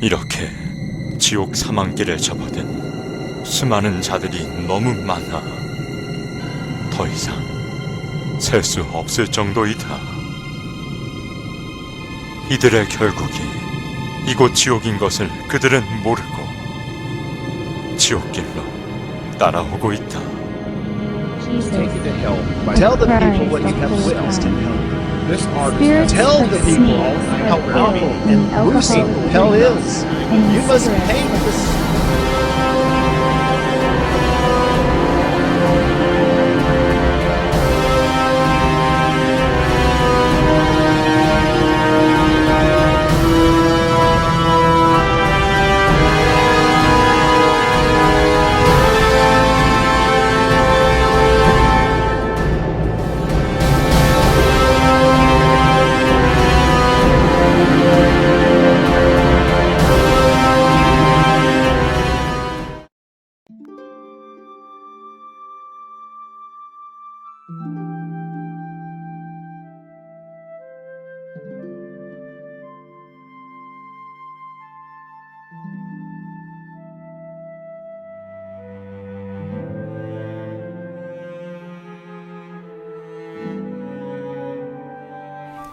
이렇게 지옥 사망길에 접어든 수많은 자들이 너무 많아 더 이상 셀 수 없을 정도이다. 이들의 결국이 이곳 지옥인 것을 그들은 모르고 지옥길로 따라오고 있다. Take you to hell. Tell the people what you have witnessed in hell. This artist. Tell the people how awful and gruesome hell is. You must paint this.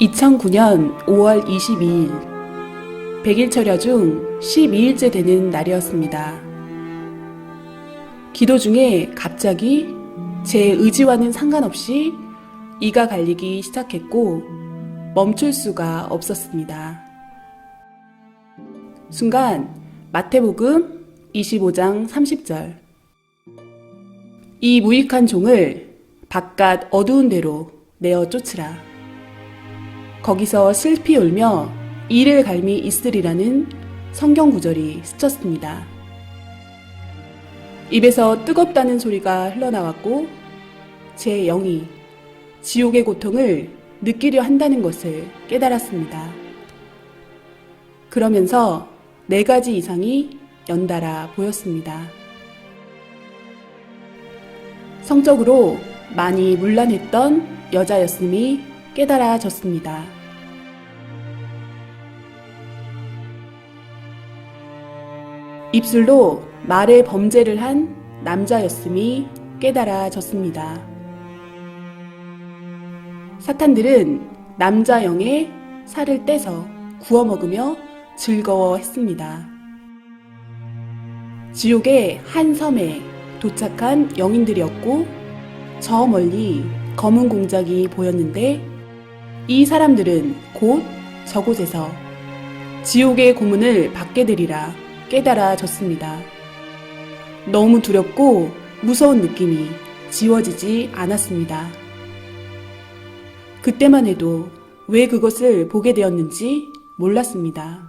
(2009년 5월 22일) 100일 철야 중 12일째 되는 날이었습니다. 기도 중에 갑자기 제 의지와는 상관없이 이가 갈리기 시작했고 멈출 수가 없었습니다. 순간 마태복음 25장 30절 이 무익한 종을 바깥 어두운 데로 내어 쫓으라. 거기서 슬피 울며 이를 갈미 있으리라는 성경 구절이 스쳤습니다. 입에서 뜨겁다는 소리가 흘러나왔고 제 영이 지옥의 고통을 느끼려 한다는 것을 깨달았습니다. 그러면서 4가지 이상이 연달아 보였습니다. 성적으로 많이 문란했던 여자였음이 깨달아졌습니다. 입술로 말의 범죄를 한 남자였음이 깨달아졌습니다. 사탄들은 남자 영의 살을 떼서 구워 먹으며 즐거워했습니다. 지옥의 한 섬에 도착한 영인들이었고 저 멀리 검은 공작이 보였는데 이 사람들은 곧 저곳에서 지옥의 고문을 받게 되리라 깨달아졌습니다. 너무 두렵고 무서운 느낌이 지워지지 않았습니다. 그때만 해도 왜 그것을 보게 되었는지 몰랐습니다.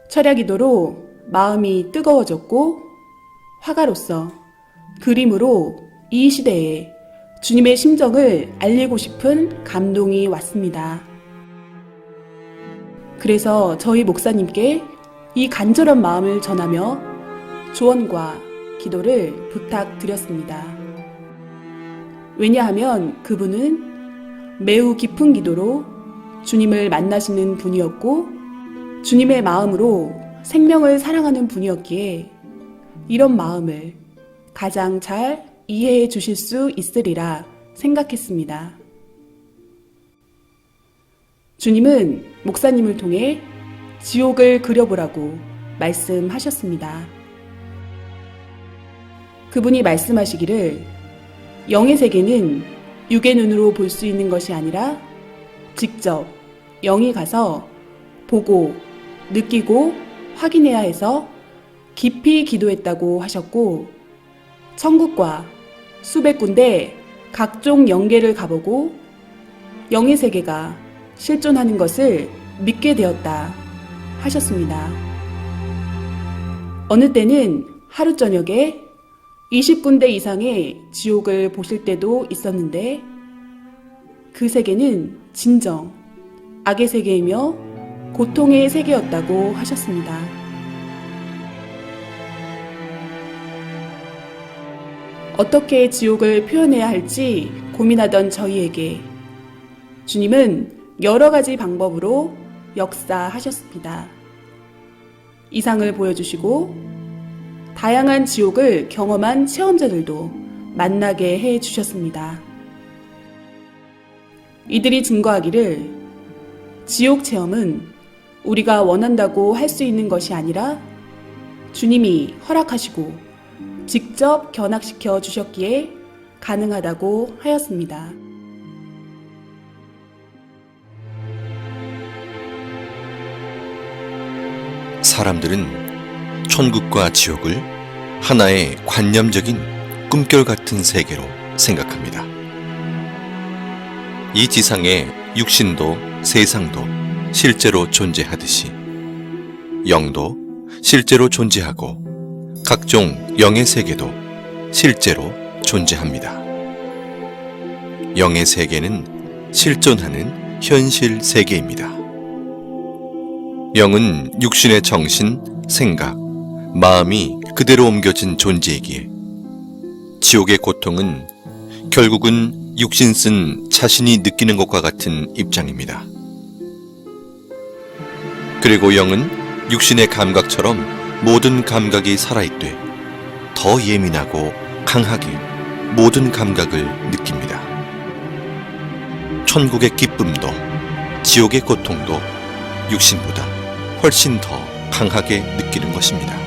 철야기도로 마음이 뜨거워졌고 화가로서 그림으로 이 시대에 주님의 심정을 알리고 싶은 감동이 왔습니다. 그래서 저희 목사님께 이 간절한 마음을 전하며 조언과 기도를 부탁드렸습니다. 왜냐하면 그분은 매우 깊은 기도로 주님을 만나시는 분이었고 주님의 마음으로 생명을 사랑하는 분이었기에 이런 마음을 가장 잘 이해해 주실 수 있으리라 생각했습니다. 주님은 목사님을 통해 지옥을 그려보라고 말씀하셨습니다. 그분이 말씀하시기를 영의 세계는 육의 눈으로 볼 수 있는 것이 아니라 직접 영이 가서 보고 느끼고 확인해야 해서 깊이 기도했다고 하셨고 천국과 수백 군데 각종 영계를 가보고 영의 세계가 실존하는 것을 믿게 되었다 하셨습니다. 어느 때는 하루 저녁에 20군데 이상의 지옥을 보실 때도 있었는데 그 세계는 진정 악의 세계이며 고통의 세계였다고 하셨습니다. 어떻게 지옥을 표현해야 할지 고민하던 저희에게 주님은 여러 가지 방법으로 역사하셨습니다. 이상을 보여주시고 다양한 지옥을 경험한 체험자들도 만나게 해주셨습니다. 이들이 증거하기를 지옥 체험은 우리가 원한다고 할 수 있는 것이 아니라 주님이 허락하시고 직접 견학시켜 주셨기에 가능하다고 하였습니다. 사람들은 천국과 지옥을 하나의 관념적인 꿈결 같은 세계로 생각합니다. 이 지상에 육신도 세상도 실제로 존재하듯이 영도 실제로 존재하고 각종 영의 세계도 실제로 존재합니다. 영의 세계는 실존하는 현실 세계입니다. 영은 육신의 정신, 생각, 마음이 그대로 옮겨진 존재이기에 지옥의 고통은 결국은 육신 쓴 자신이 느끼는 것과 같은 입장입니다. 그리고 영은 육신의 감각처럼 모든 감각이 살아있되 더 예민하고 강하게 모든 감각을 느낍니다. 천국의 기쁨도 지옥의 고통도 육신보다 훨씬 더 강하게 느끼는 것입니다.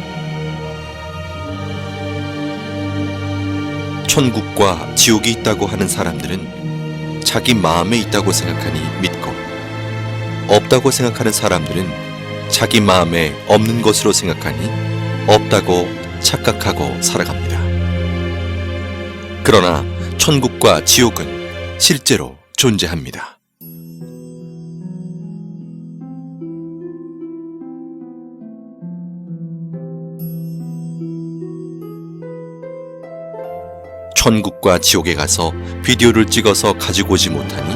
천국과 지옥이 있다고 하는 사람들은 자기 마음에 있다고 생각하니 믿고, 없다고 생각하는 사람들은 자기 마음에 없는 것으로 생각하니 없다고 착각하고 살아갑니다. 그러나 천국과 지옥은 실제로 존재합니다. 천국과 지옥에 가서 비디오를 찍어서 가지고 오지 못하니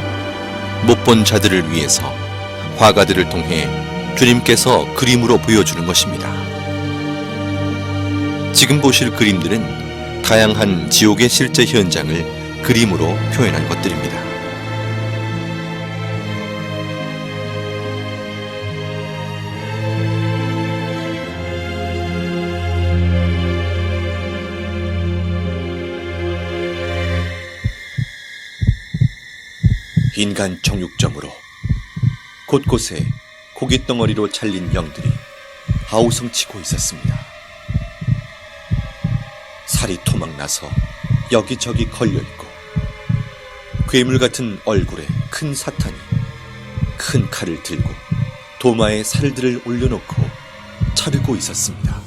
못 본 자들을 위해서 화가들을 통해 주님께서 그림으로 보여주는 것입니다. 지금 보실 그림들은 다양한 지옥의 실제 현장을 그림으로 표현한 것들입니다. 인간 정육점으로 곳곳에 고깃덩어리로 잘린 영들이 아우성치고 있었습니다. 살이 토막나서 여기저기 걸려있고 괴물 같은 얼굴에 큰 사탄이 큰 칼을 들고 도마에 살들을 올려놓고 자르고 있었습니다.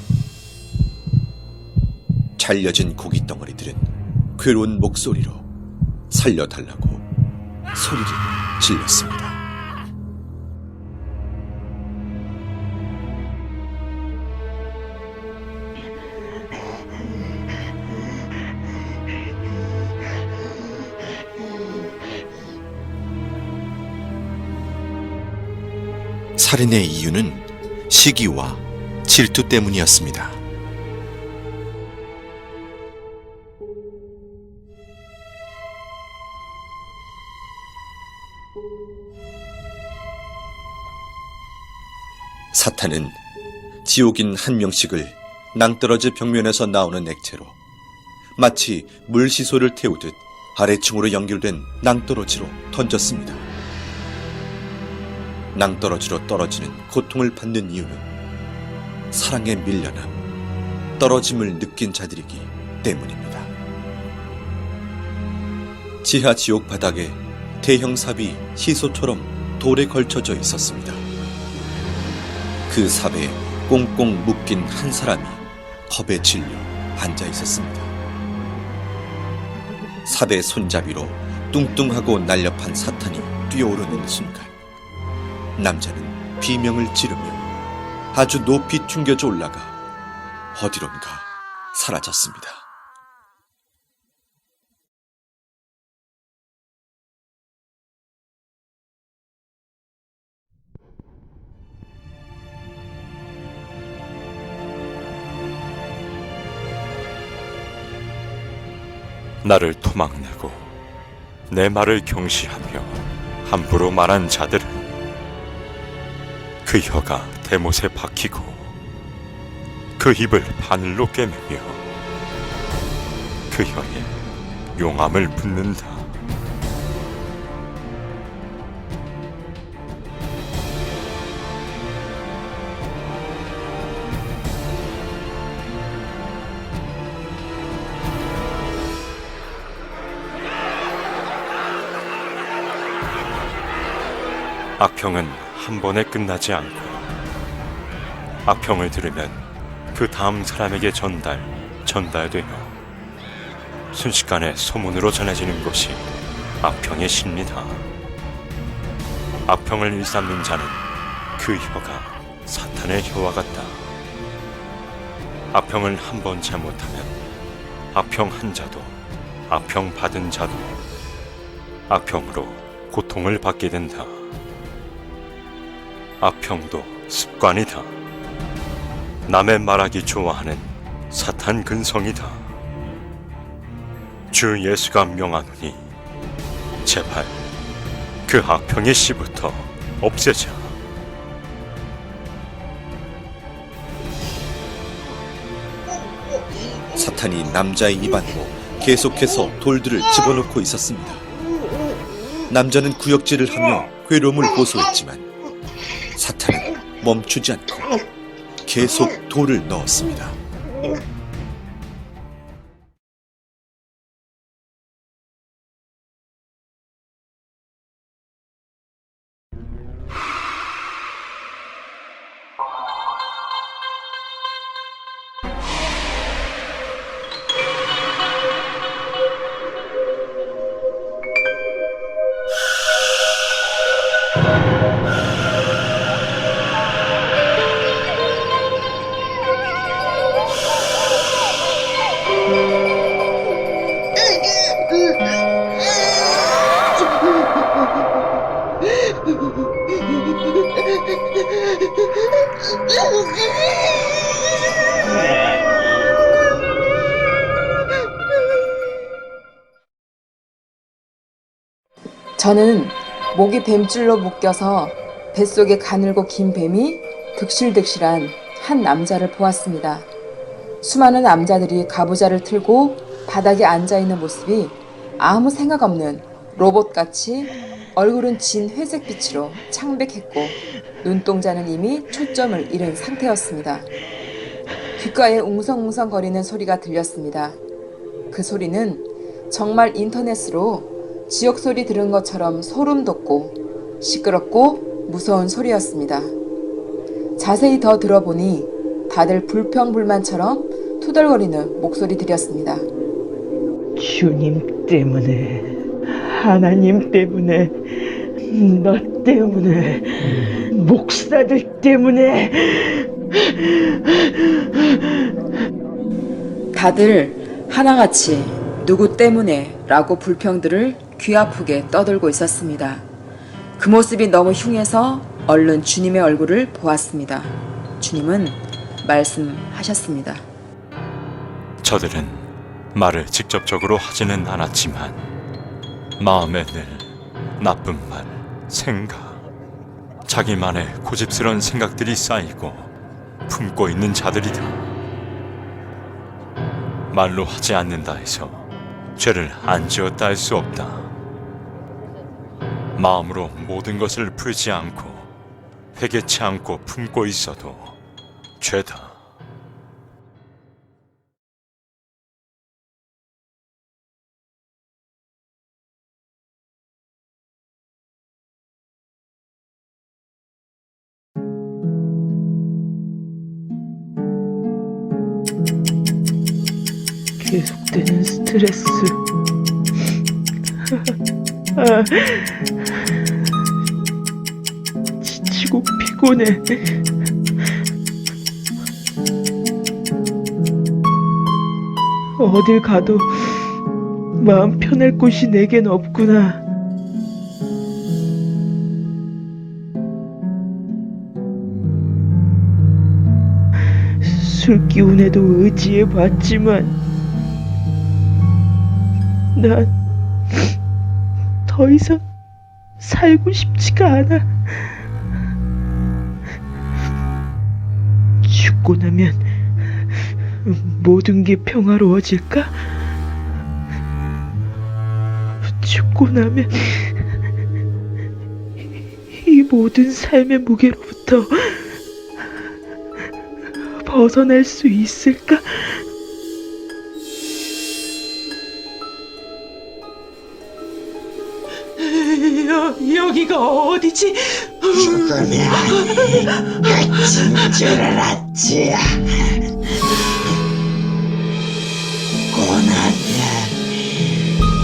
잘려진 고깃덩어리들은 괴로운 목소리로 살려달라고 소리를 질렀습니다. 살인의 이유는 시기와 질투 때문이었습니다. 사탄은 지옥인 한 명씩을 낭떠러지 벽면에서 나오는 액체로 마치 물시소를 태우듯 아래층으로 연결된 낭떠러지로 던졌습니다. 낭떠러지로 떨어지는 고통을 받는 이유는 사랑에 밀려남, 떨어짐을 느낀 자들이기 때문입니다. 지하 지옥 바닥에 대형 삽이 시소처럼 돌에 걸쳐져 있었습니다. 그 삽에 꽁꽁 묶인 한 사람이 겁에 질려 앉아 있었습니다. 삽의 손잡이로 뚱뚱하고 날렵한 사탄이 뛰어오르는 순간 남자는 비명을 지르며 아주 높이 튕겨져 올라가 어디론가 사라졌습니다. 나를 토막내고 내 말을 경시하며 함부로 말한 자들은 그 혀가 대못에 박히고 그 입을 바늘로 꿰매며 그 혀에 용암을 붓는다. 악평은 한 번에 끝나지 않고 악평을 들으면 그 다음 사람에게 전달되며 순식간에 소문으로 전해지는 것이 악평의 시입니다. 악평을 일삼는 자는 그 혀가 사탄의 혀와 같다. 악평을 한 번 잘못하면 악평 한 자도 악평 받은 자도 악평으로 고통을 받게 된다. 악평도 습관이다. 남의 말하기 좋아하는 사탄 근성이다. 주 예수가 명하노니 제발 그 악평의 씨부터 없애자. 사탄이 남자의 입안으로 계속해서 돌들을 집어넣고 있었습니다. 남자는 구역질을 하며 괴로움을 호소했지만 사탄은 멈추지 않고 계속 돌을 넣었습니다. 저는 목이 뱀줄로 묶여서 뱃속에 가늘고 긴 뱀이 득실득실한 한 남자를 보았습니다. 수많은 남자들이 가부좌를 틀고 바닥에 앉아있는 모습이 아무 생각 없는 로봇같이 얼굴은 진 회색빛으로 창백했고 눈동자는 이미 초점을 잃은 상태였습니다. 귓가에 웅성웅성거리는 소리가 들렸습니다. 그 소리는 정말 인터넷으로 지옥소리 들은 것처럼 소름 돋고 시끄럽고 무서운 소리였습니다. 자세히 더 들어보니 다들 불평불만처럼 투덜거리는 목소리들이었습니다. 주님 때문에, 하나님 때문에, 너 때문에, 목사들 때문에. 다들 하나같이 누구 때문에 라고 불평들을 귀아프게 떠들고 있었습니다. 그 모습이 너무 흉해서 얼른 주님의 얼굴을 보았습니다. 주님은 말씀하셨습니다. 저들은 말을 직접적으로 하지는 않았지만 마음에 늘 나쁜 말, 생각, 자기만의 고집스러운 생각들이 쌓이고 품고 있는 자들이다. 말로 하지 않는다 해서 죄를 안 지었다 할 수 없다. 마음으로 모든 것을 풀지 않고 회개치 않고 품고 있어도 죄다. 계속되는 스트레스. 지치고 피곤해. 어딜 가도 마음 편할 곳이 내겐 없구나. 술 기운에도 의지해 봤지만 난 더 이상 살고 싶지가 않아. 죽고 나면 모든 게 평화로워질까? 죽고 나면 이 모든 삶의 무게로부터 벗어날 수 있을까? 여기가 어디지? 죽으면 끝인 줄 알았지. 고나면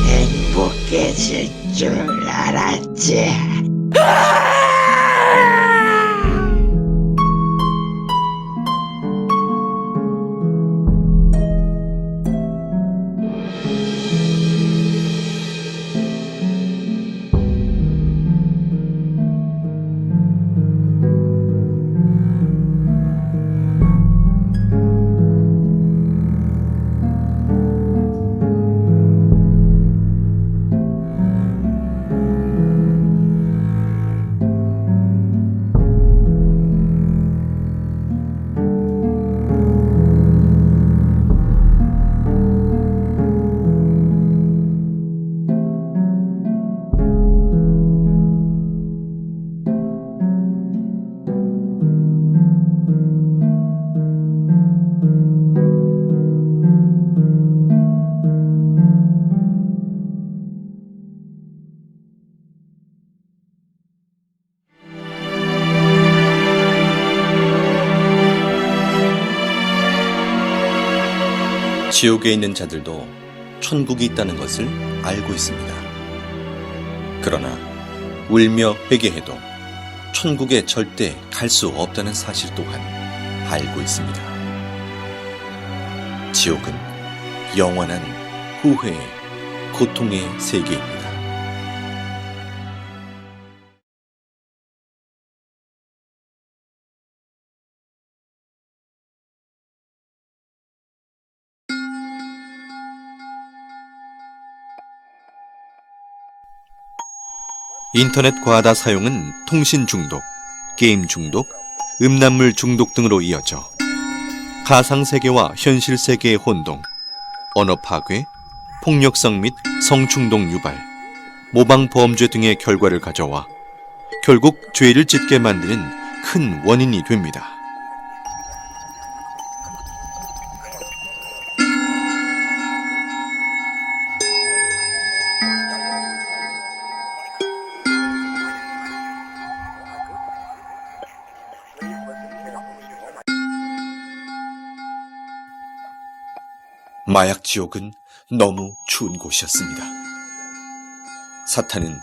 행복해질 줄 알았지. 지옥에 있는 자들도 천국이 있다는 것을 알고 있습니다. 그러나 울며 회개해도 천국에 절대 갈 수 없다는 사실 또한 알고 있습니다. 지옥은 영원한 후회의 고통의 세계입니다. 인터넷 과다 사용은 통신 중독, 게임 중독, 음란물 중독 등으로 이어져 가상세계와 현실세계의 혼동, 언어 파괴, 폭력성 및 성충동 유발, 모방 범죄 등의 결과를 가져와 결국 죄를 짓게 만드는 큰 원인이 됩니다. 마약 지옥은 너무 추운 곳이었습니다. 사탄은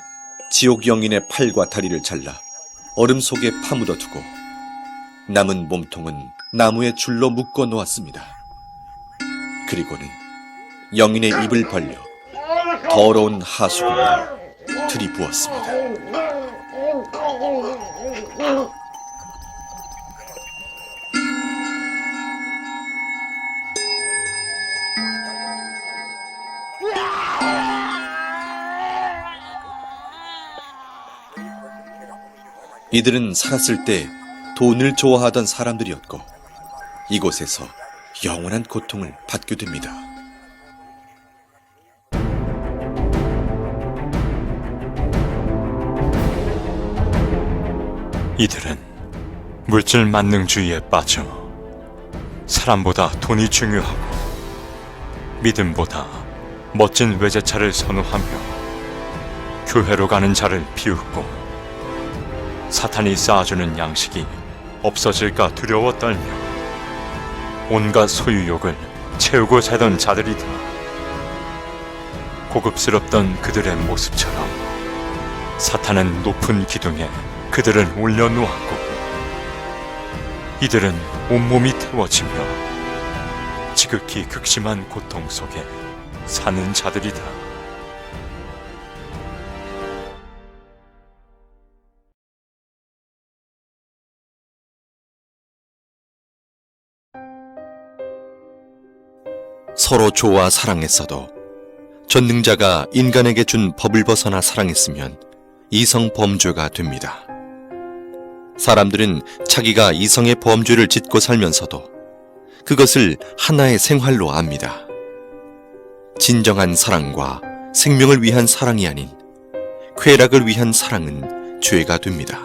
지옥 영인의 팔과 다리를 잘라 얼음 속에 파묻어 두고 남은 몸통은 나무에 줄로 묶어 놓았습니다. 그리고는 영인의 입을 벌려 더러운 하수구를 들이부었습니다. 이들은 살았을 때 돈을 좋아하던 사람들이었고 이곳에서 영원한 고통을 받게 됩니다. 이들은 물질 만능주의에 빠져 사람보다 돈이 중요하고 믿음보다 멋진 외제차를 선호하며 교회로 가는 자를 비웃고 사탄이 쌓아주는 양식이 없어질까 두려워 떨며 온갖 소유욕을 채우고 살던 자들이다. 고급스럽던 그들의 모습처럼 사탄은 높은 기둥에 그들을 올려놓았고 이들은 온몸이 태워지며 지극히 극심한 고통 속에 사는 자들이다. 서로 좋아 사랑했어도 전능자가 인간에게 준 법을 벗어나 사랑했으면 이성 범죄가 됩니다. 사람들은 자기가 이성의 범죄를 짓고 살면서도 그것을 하나의 생활로 압니다. 진정한 사랑과 생명을 위한 사랑이 아닌 쾌락을 위한 사랑은 죄가 됩니다.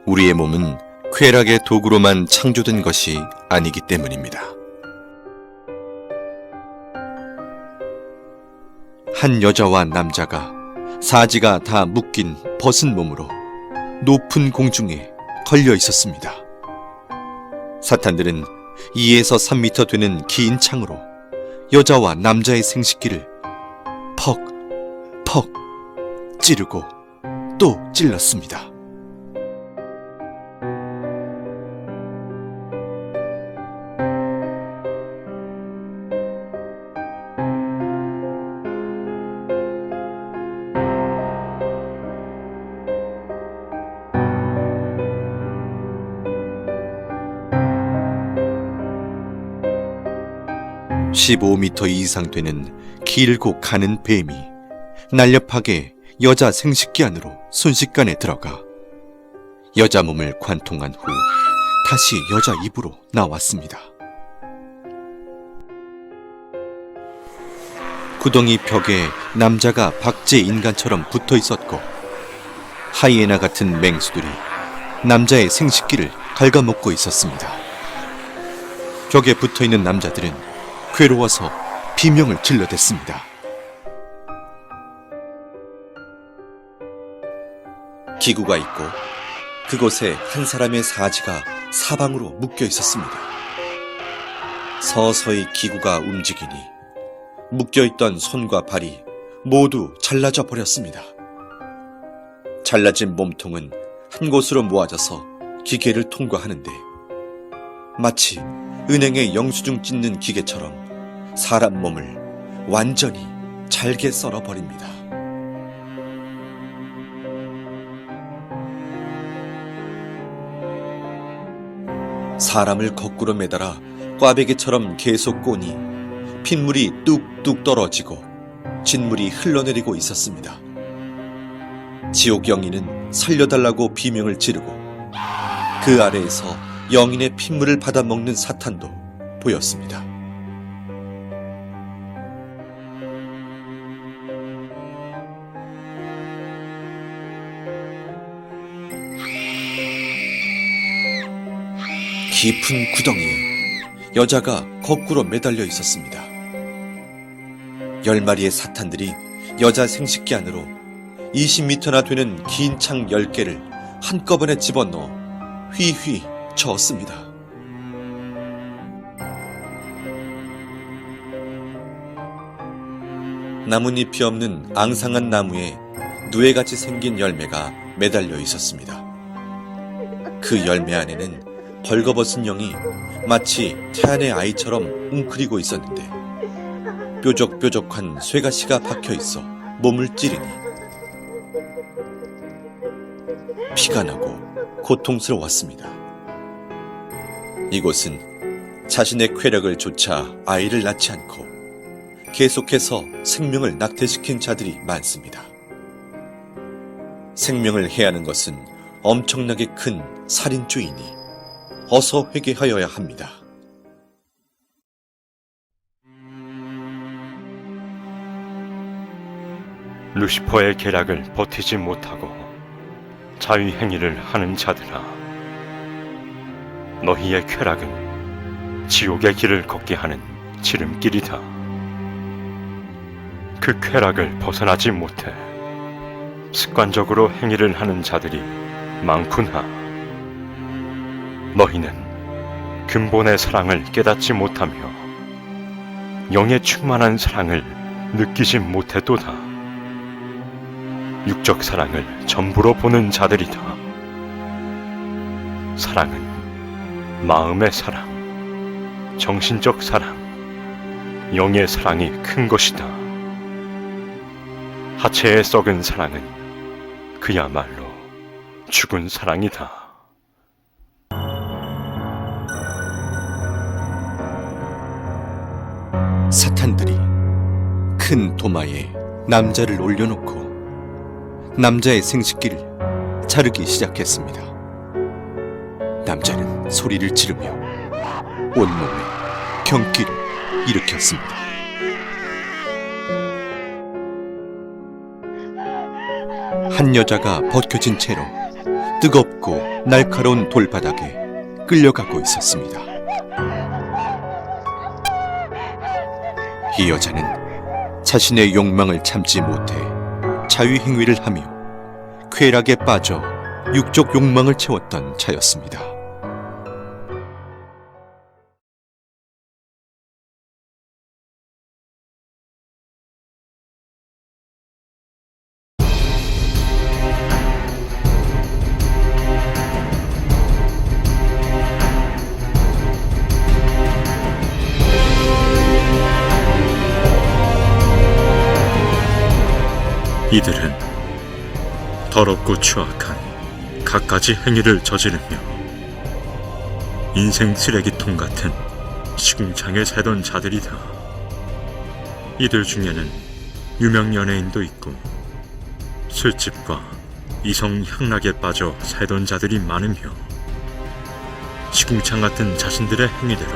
우리의 몸은 쾌락의 도구로만 창조된 것이 아니기 때문입니다. 한 여자와 남자가 사지가 다 묶인 벗은 몸으로 높은 공중에 걸려 있었습니다. 사탄들은 2에서 3미터 되는 긴 창으로 여자와 남자의 생식기를 퍽, 퍽 찌르고 또 찔렀습니다. (15m) 이상 되는 길고 가는 뱀이 날렵하게 여자 생식기 안으로 순식간에 들어가 여자 몸을 관통한 후 다시 여자 입으로 나왔습니다. 구덩이 벽에 남자가 박제 인간처럼 붙어 있었고 하이에나 같은 맹수들이 남자의 생식기를 갉아먹고 있었습니다. 벽에 붙어 있는 남자들은 괴로워서 비명을 질러댔습니다. 기구가 있고 그곳에 한 사람의 사지가 사방으로 묶여 있었습니다. 서서히 기구가 움직이니 묶여있던 손과 발이 모두 잘라져 버렸습니다. 잘라진 몸통은 한 곳으로 모아져서 기계를 통과하는데 마치 은행에 영수증 찢는 기계처럼 사람 몸을 완전히 잘게 썰어버립니다. 사람을 거꾸로 매달아 꽈배기처럼 계속 꼬니 핏물이 뚝뚝 떨어지고 진물이 흘러내리고 있었습니다. 지옥 영인은 살려달라고 비명을 지르고 그 아래에서 영인의 핏물을 받아먹는 사탄도 보였습니다. 깊은 구덩이에 여자가 거꾸로 매달려 있었습니다. 10마리의 사탄들이 여자 생식기 안으로 20m나 되는 긴 창 10개를 한꺼번에 집어넣어 휘휘 저었습니다. 나뭇잎이 없는 앙상한 나무에 누에같이 생긴 열매가 매달려 있었습니다. 그 열매 안에는 벌거벗은 영이 마치 태안의 아이처럼 웅크리고 있었는데 뾰족뾰족한 쇠가시가 박혀 있어 몸을 찌르니 피가 나고 고통스러웠습니다. 이곳은 자신의 쾌락을 좇아 아이를 낳지 않고 계속해서 생명을 낙태시킨 자들이 많습니다. 생명을 해하는 것은 엄청나게 큰 살인죄이니 어서 회개하여야 합니다. 루시퍼의 계략을 버티지 못하고 자위행위를 하는 자들아, 너희의 쾌락은 지옥의 길을 걷게 하는 지름길이다. 그 쾌락을 벗어나지 못해 습관적으로 행위를 하는 자들이 많구나. 너희는 근본의 사랑을 깨닫지 못하며 영의 충만한 사랑을 느끼지 못해도다. 육적 사랑을 전부로 보는 자들이다. 사랑은 마음의 사랑, 정신적 사랑, 영의 사랑이 큰 것이다. 하체의 썩은 사랑은 그야말로 죽은 사랑이다. 사탄들이 큰 도마에 남자를 올려놓고 남자의 생식기를 자르기 시작했습니다. 남자는 소리를 지르며 온몸에 경기를 일으켰습니다. 한 여자가 벗겨진 채로 뜨겁고 날카로운 돌바닥에 끌려가고 있었습니다. 이 여자는 자신의 욕망을 참지 못해 자위행위를 하며 쾌락에 빠져 육적 욕망을 채웠던 자였습니다. 이들은 더럽고 추악한 갖가지 행위를 저지르며 인생 쓰레기통 같은 시궁창에 살던 자들이다. 이들 중에는 유명 연예인도 있고 술집과 이성 향락에 빠져 살던 자들이 많으며 시궁창 같은 자신들의 행위대로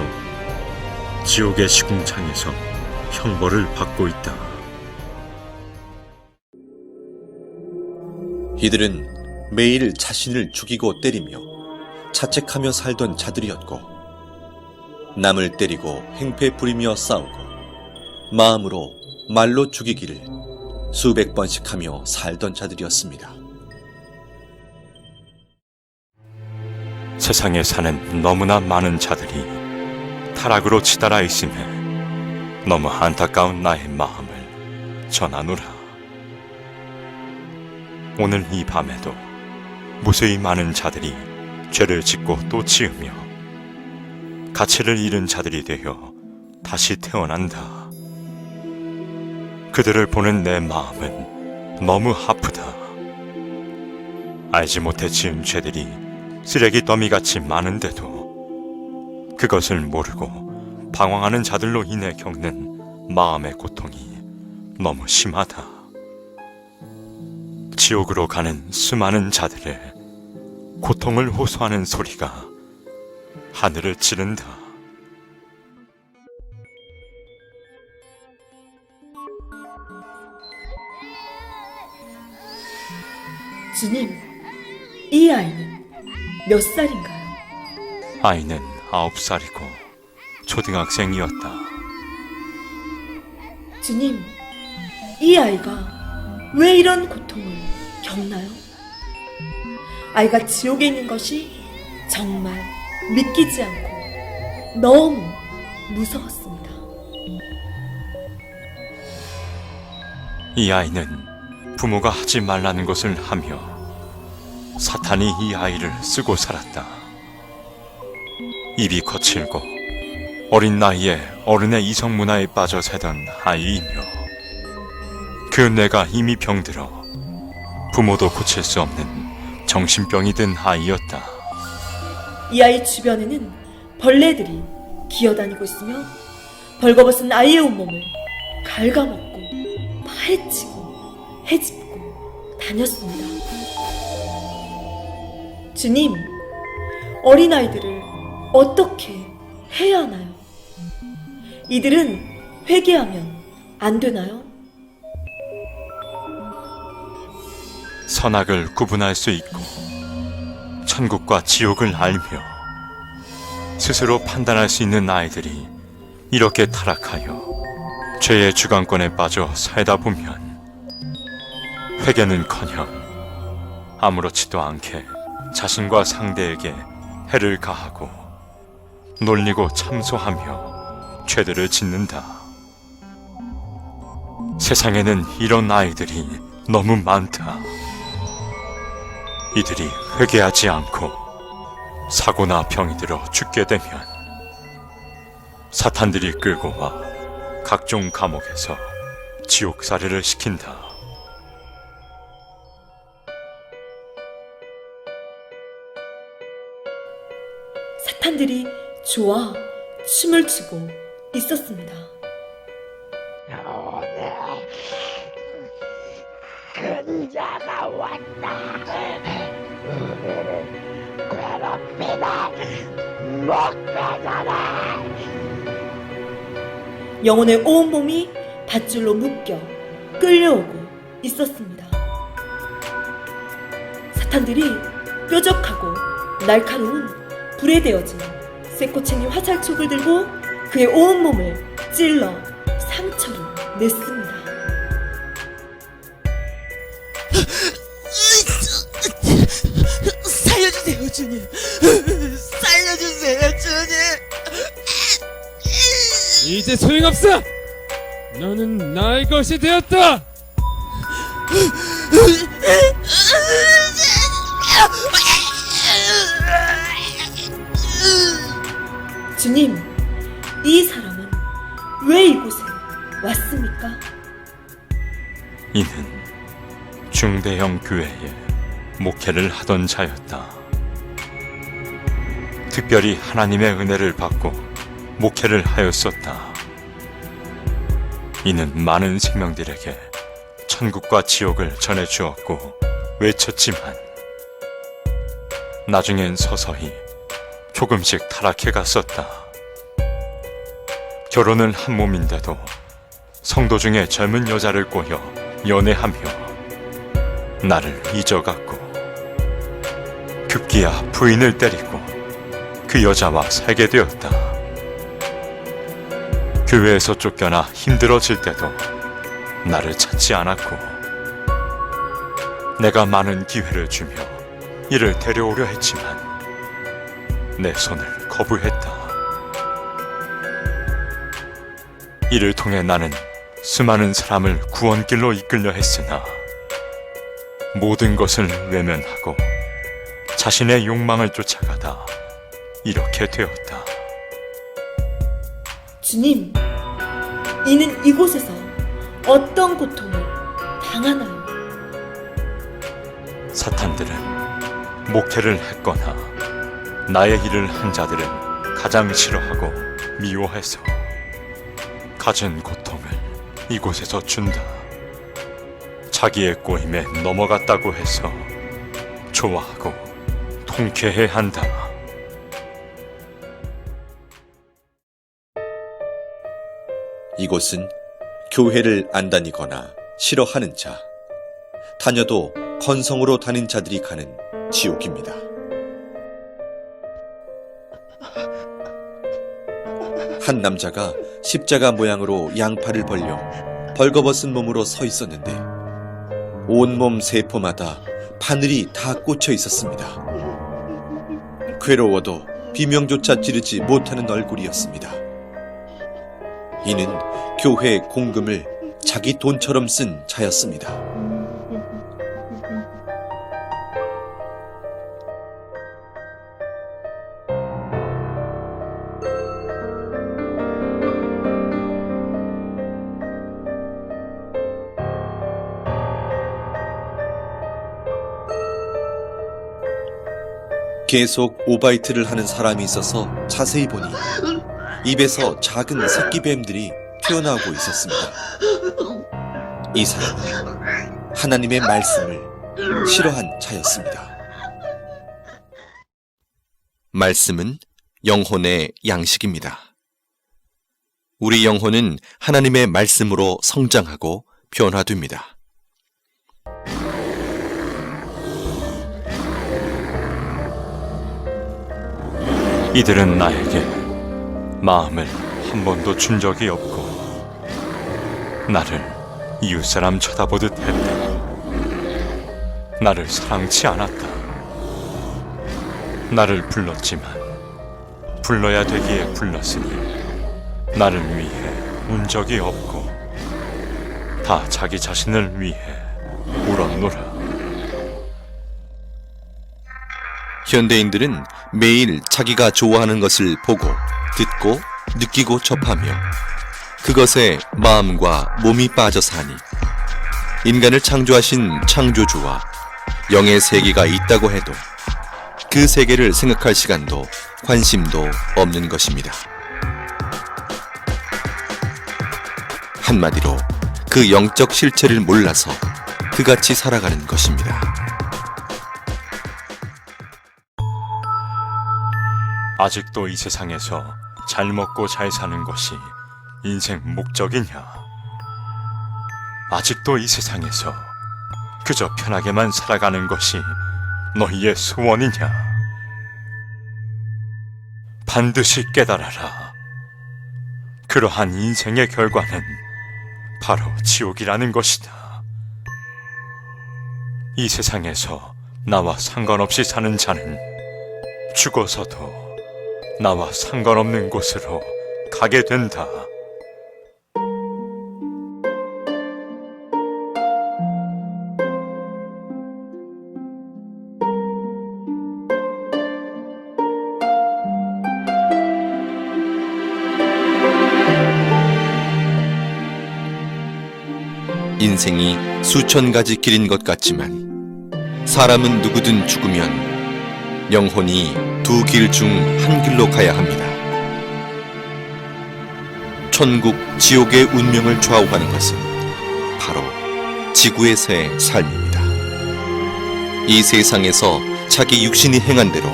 지옥의 시궁창에서 형벌을 받고 있다. 이들은 매일 자신을 죽이고 때리며 자책하며 살던 자들이었고 남을 때리고 행패 부리며 싸우고 마음으로 말로 죽이기를 수백 번씩 하며 살던 자들이었습니다. 세상에 사는 너무나 많은 자들이 타락으로 치달아 있음에 너무 안타까운 나의 마음을 전하노라. 오늘 이 밤에도 무수히 많은 자들이 죄를 짓고 또 지으며 가치를 잃은 자들이 되어 다시 태어난다. 그들을 보는 내 마음은 너무 아프다. 알지 못해 지은 죄들이 쓰레기 더미같이 많은데도 그것을 모르고 방황하는 자들로 인해 겪는 마음의 고통이 너무 심하다. 지옥으로 가는 수많은 자들의 고통을 호소하는 소리가 하늘을 찌른다. 주님, 이 아이는 몇 살인가요? 아이는 9살이고 초등학생이었다. 주님, 이 아이가 왜 이런 고통을 겪나요? 아이가 지옥에 있는 것이 정말 믿기지 않고 너무 무서웠습니다. 이 아이는 부모가 하지 말라는 것을 하며 사탄이 이 아이를 쓰고 살았다. 입이 거칠고 어린 나이에 어른의 이성 문화에 빠져 살던 아이이며 그 뇌가 이미 병들어 부모도 고칠 수 없는 정신병이 든 아이였다. 이 아이 주변에는 벌레들이 기어다니고 있으며 벌거벗은 아이의 온몸을 갉아먹고 파헤치고 헤집고 다녔습니다. 주님, 어린아이들을 어떻게 해야 하나요? 이들은 회개하면 안 되나요? 선악을 구분할 수 있고 천국과 지옥을 알며 스스로 판단할 수 있는 아이들이 이렇게 타락하여 죄의 주관권에 빠져 살다 보면 회개는커녕 아무렇지도 않게 자신과 상대에게 해를 가하고 놀리고 참소하며 죄들을 짓는다. 세상에는 이런 아이들이 너무 많다. 이들이 회개하지 않고 사고나 병이 들어 죽게 되면 사탄들이 끌고 와 각종 감옥에서 지옥살이를 시킨다. 사탄들이 좋아 춤을 추고 있었습니다. 오늘 근자가 왔다. 괴롭히다 못 가잖아. 영혼의 온몸이 밧줄로 묶여 끌려오고 있었습니다. 사탄들이 뾰족하고 날카로운 불에 데워진 쇠꼬챙이 화살촉을 들고 그의 온몸을 찔러 상처를 냈습니다. 살려주세요, 주님. 살려주세요, 주님. 이제 소용없어. 너는 나의 것이 되었다. 주님, 이 사람은 왜 이곳에 왔습니까? 이는 중대형 교회에 목회를 하던 자였다. 특별히 하나님의 은혜를 받고 목회를 하였었다. 이는 많은 생명들에게 천국과 지옥을 전해주었고 외쳤지만 나중엔 서서히 조금씩 타락해 갔었다. 결혼은 한 몸인데도 성도 중에 젊은 여자를 꼬여 연애하며 나를 잊어갔고 급기야 부인을 때리고 그 여자와 살게 되었다. 교회에서 쫓겨나 힘들어질 때도 나를 찾지 않았고 내가 많은 기회를 주며 이를 데려오려 했지만 내 손을 거부했다. 이를 통해 나는 수많은 사람을 구원길로 이끌려 했으나 모든 것을 외면하고 자신의 욕망을 쫓아가다 이렇게 되었다. 주님, 이는 이곳에서 어떤 고통을 당하나요? 사탄들은 목회를 했거나 나의 일을 한 자들은 가장 싫어하고 미워해서 가진 고통을 이곳에서 준다. 자기의 꼬임에 넘어갔다고 해서 좋아하고 통쾌해 한다. 이곳은 교회를 안 다니거나 싫어하는 자, 다녀도 건성으로 다닌 자들이 가는 지옥입니다. 한 남자가 십자가 모양으로 양팔을 벌려 벌거벗은 몸으로 서 있었는데 온몸 세포마다 바늘이 다 꽂혀 있었습니다. 괴로워도 비명조차 지르지 못하는 얼굴이었습니다. 이는 교회 공금을 자기 돈처럼 쓴 자였습니다. 계속 오바이트를 하는 사람이 있어서 자세히 보니 입에서 작은 새끼뱀들이 튀어나오고 있었습니다. 이 사람은 하나님의 말씀을 싫어한 자였습니다. 말씀은 영혼의 양식입니다. 우리 영혼은 하나님의 말씀으로 성장하고 변화됩니다. 이들은 나에게 마음을 한 번도 준 적이 없고 나를 이웃사람 쳐다보듯 했다. 나를 사랑치 않았다. 나를 불렀지만 불러야 되기에 불렀으니 나를 위해 운 적이 없고 다 자기 자신을 위해 울었노라. 현대인들은 매일 자기가 좋아하는 것을 보고, 듣고, 느끼고 접하며 그것에 마음과 몸이 빠져 사니 인간을 창조하신 창조주와 영의 세계가 있다고 해도 그 세계를 생각할 시간도 관심도 없는 것입니다. 한마디로 그 영적 실체를 몰라서 그같이 살아가는 것입니다. 아직도 이 세상에서 잘 먹고 잘 사는 것이 인생 목적이냐? 아직도 이 세상에서 그저 편하게만 살아가는 것이 너희의 소원이냐? 반드시 깨달아라. 그러한 인생의 결과는 바로 지옥이라는 것이다. 이 세상에서 나와 상관없이 사는 자는 죽어서도 나와 상관없는 곳으로 가게 된다. 인생이 수천 가지 길인 것 같지만 사람은 누구든 죽으면 영혼이 두 길 중 한 길로 가야 합니다. 천국, 지옥의 운명을 좌우하는 것은 바로 지구에서의 삶입니다. 이 세상에서 자기 육신이 행한 대로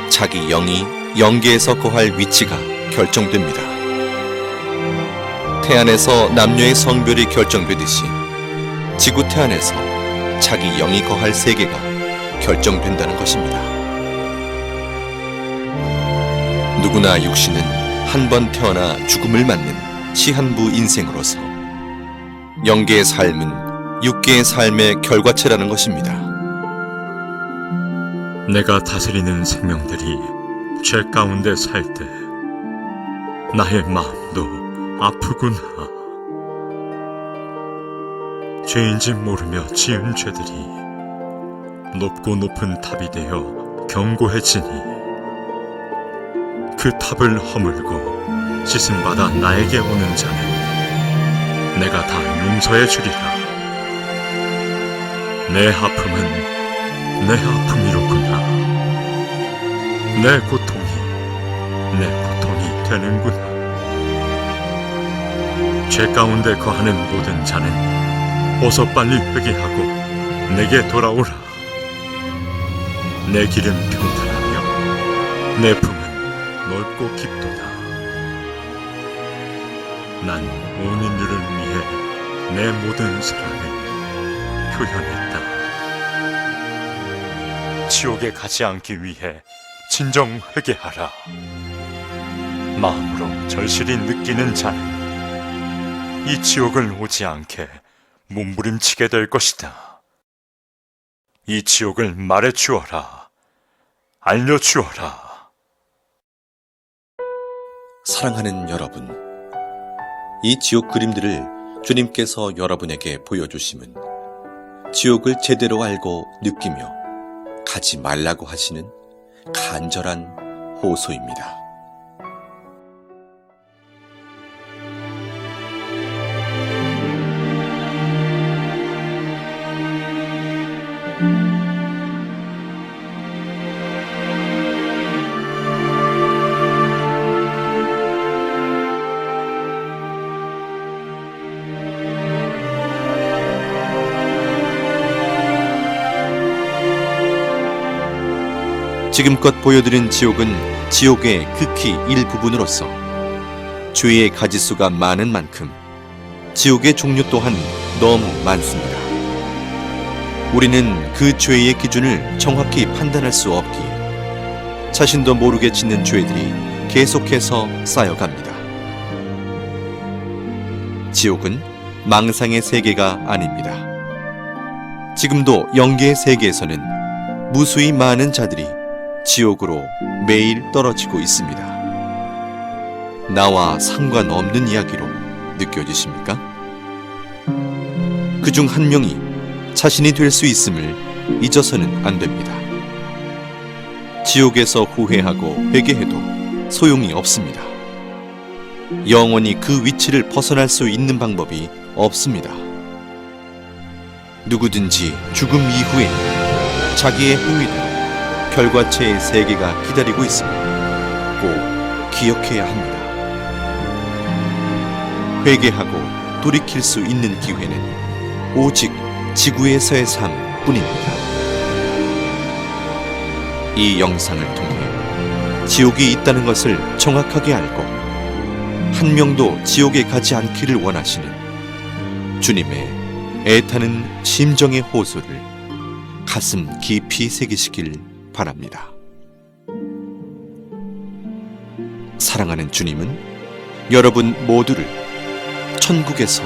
자기 영이 영계에서 거할 위치가 결정됩니다. 태안에서 남녀의 성별이 결정되듯이 지구 태안에서 자기 영이 거할 세계가 결정된다는 것입니다. 누구나 육신은 한 번 태어나 죽음을 맞는 시한부 인생으로서 영계의 삶은 육계의 삶의 결과체라는 것입니다. 내가 다스리는 생명들이 죄 가운데 살 때 나의 마음도 아프구나. 죄인지 모르며 지은 죄들이 높고 높은 탑이 되어 견고해지니 그 탑을 허물고 씻음받아 나에게 오는 자는 내가 다 용서해 주리라. 내 아픔은 내 아픔이로구나. 내 고통이 되는구나. 죄 가운데 거하는 모든 자는 어서 빨리 회개하고 내게 돌아오라. 내 길은 평탄하며 내 품은 넓고 깊도다. 난 온 인류를 위해 내 모든 사랑을 표현했다. 지옥에 가지 않기 위해 진정 회개하라. 마음으로 절실히 느끼는 자는 이 지옥을 오지 않게 몸부림치게 될 것이다. 이 지옥을 말해 주어라. 알려 주어라. 사랑하는 여러분, 이 지옥 그림들을 주님께서 여러분에게 보여주심은 지옥을 제대로 알고 느끼며 가지 말라고 하시는 간절한 호소입니다. 지금껏 보여드린 지옥은 지옥의 극히 일부분으로서 죄의 가지수가 많은 만큼 지옥의 종류 또한 너무 많습니다. 우리는 그 죄의 기준을 정확히 판단할 수 없기에 자신도 모르게 짓는 죄들이 계속해서 쌓여갑니다. 지옥은 망상의 세계가 아닙니다. 지금도 영계의 세계에서는 무수히 많은 자들이 지옥으로 매일 떨어지고 있습니다. 나와 상관없는 이야기로 느껴지십니까? 그중 한 명이 자신이 될 수 있음을 잊어서는 안 됩니다. 지옥에서 후회하고 회개해도 소용이 없습니다. 영원히 그 위치를 벗어날 수 있는 방법이 없습니다. 누구든지 죽음 이후에 자기의 행위대로 결과체의 세계가 기다리고 있음을 꼭 기억해야 합니다. 회개하고 돌이킬 수 있는 기회는 오직 지구에서의 삶뿐입니다. 이 영상을 통해 지옥이 있다는 것을 정확하게 알고 한 명도 지옥에 가지 않기를 원하시는 주님의 애타는 심정의 호소를 가슴 깊이 새기시길 바랍니다. 사랑하는 주님은 여러분 모두를 천국에서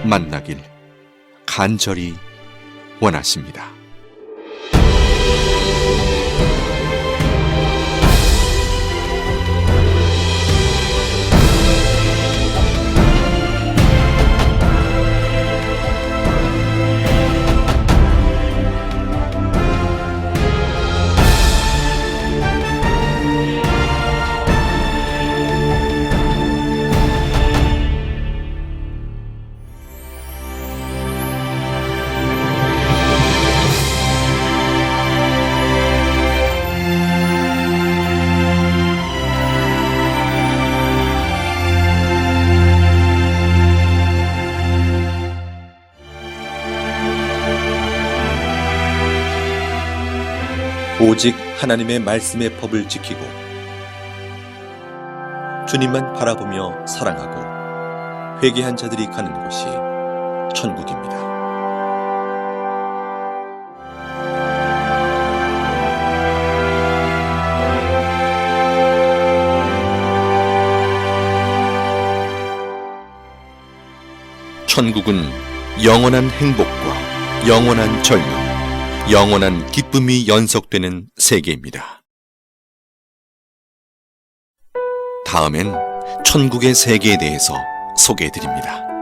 만나길 간절히 원하십니다. 오직 하나님의 말씀의 법을 지키고 주님만 바라보며 사랑하고 회개한 자들이 가는 곳이 천국입니다. 천국은 영원한 행복과 영원한 젊음, 영원한 기쁨이 연속되는 세계입니다. 다음엔 천국의 세계에 대해서 소개해 드립니다.